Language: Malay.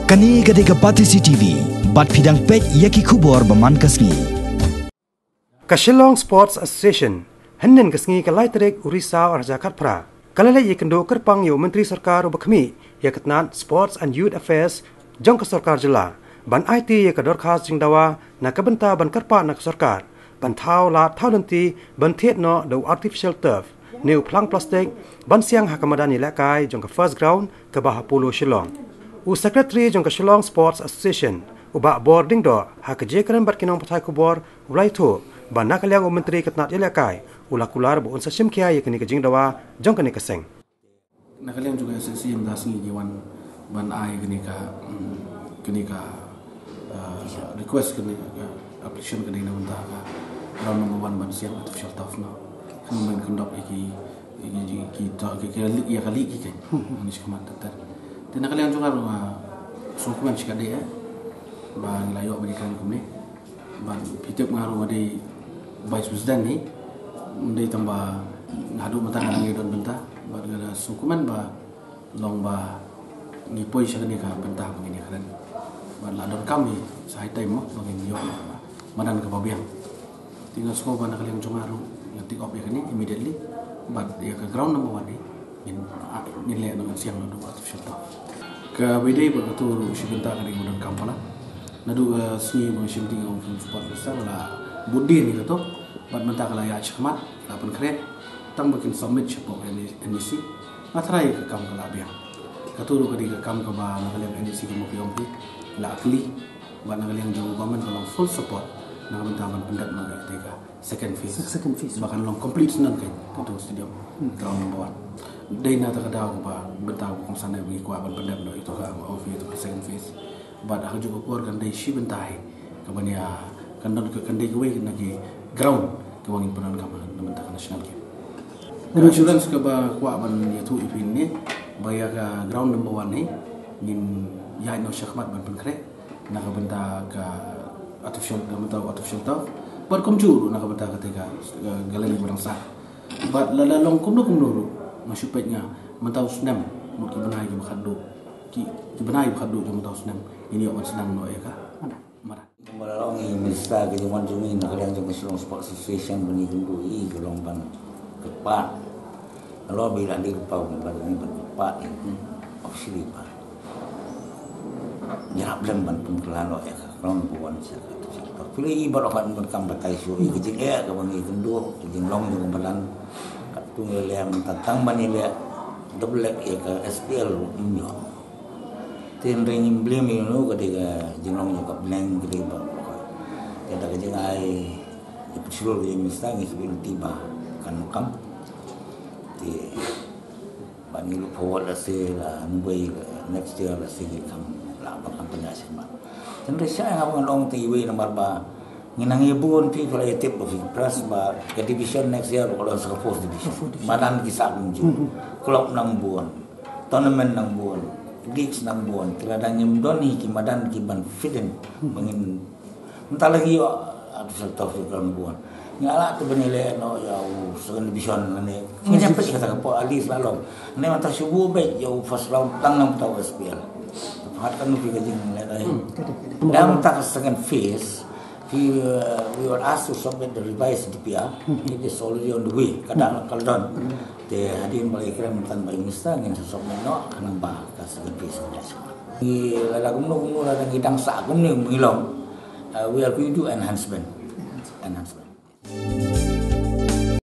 Kani gade ka Pati CCTV, bat pidang pet yaki kubor baman kasngi. Shillong Sports Association, Hennen kasngi ka Laitrek Urisa or Jakat Pra. Kalala yekendo kerpang yo Menteri Sarkar ubakmi yakatnat Sports and Youth Affairs jong ka Sarkar jela. Ban IT yakador khas jingdawa na kabenta ban kerpa na Sarkar. Ban thau la thau nanti ban thiet no do artificial turf. New plang plastic ban siang hakamadani lakai jong ka first ground ka Bahapulu Shillong. U Secretary jong ka Shillong Sports Association uba boarding do hakaje keren bat kinong patai kubor ulai tu ban nakaliang Menteri katnat lakai ulakular bu unsa simkia yakni ka jingdawa jong kani kaseng. Nakaliang juga sesi yang dasni jiwan ban ai kini ka request kini application kini na unta ka round number 1 ban siang artificial turf no kemudian kondok iki ya kali iki kan ini sekamat tetar dan nakaliang juga sukuman sikade ya bang layo berikan kami ban pitep ngaruh ade vice president ni mendai tambah ngadu mata nang don bentah ban gara sukuman ba long ba ni poi sakani ka bentah begini kan ban ladon kami sai time mo bagi yo manan ka babiang tinggal semua ban nakaliang juga ngaruh ngetik op ya kan immediately but dia ke ground number 1 ni nilai dengan siang nadu artificial turf ke BD betul si bentah kan di mudan Kampala nadu sini mengisi tinggal untuk sport besar lah budi ni kata but mentah kalau ya cekmat lapan kret tang bikin submit cepo NEC matrai ke kam kalau biang katuru ke di kam ke ba nakaliang NEC ke mo piompi la akli ba nakaliang jauh government kalau full support nak mentah ban pendat na ketika second phase bahkan long complete senang kan itu stadium ground number 1 dai na tak ada ba bentah ko sana bagi kuat ban pendat no itu ka of itu second phase ba dah juga kuat kan dai si bentah ke bania kan don ke kan dai ke lagi ground ke wangin penan ka mentah national game insurance ke ba kuat ban itu ipin ni bayar ke ground number 1 ni nin ya no syakmat ban penkre nak bentah ke artificial turf but komjuru nak bentah ketika galani bangsa but lalalong kumno masupetnya mentau senam mungkin benai ke khaddu ki benai khaddu ke mentau senam ini orang senam no ya ka mana malalong ni minister ke jaman jumi nak yang jong Shillong Sports Association bani kundu i golong ban kepat kalau bila di pau ban ni ban kepat officially ban nyap lem ban pengkelan no ya ka ground buan sia pilih ibarat kan berkam batai so ikijing ya ke bangi kundu ikijing long jong balan tunggu liam tatang bani le double ya ke SPL nyo tin ring blame you ketika jenong yo ka blank gede ba kada ka jengai ipsul yang mistang sebelum tiba kan makam ti bani lu forward la se la nubei next year la se kam la ba kam penyasin ba dan saya ngabang long TV nomor ba nginang ibun pi kalau etip of press ba ke division next year kalau sa fourth division madan kisah kunju klub nang buon tournament nang buon leagues nang buon tiradang nyemdoni ki madan ki ban fiden mengin entar lagi yo ada satu nang buon ngala tu benile no ya second division ni ini apa sih kata po ali slalom ni mantap subuh baik yo first round tang nang tahu SPL kan nu fikir jing lain dalam tak second phase we were asked to submit the revised DPR. It is already on the way. Kadang kalau don, the hadirin balik kira mentan balik minister ingin submit no kanang bah ke second phase semua. Di lagu nu ladang hidang sak ni mengilong. We are going to do enhancement.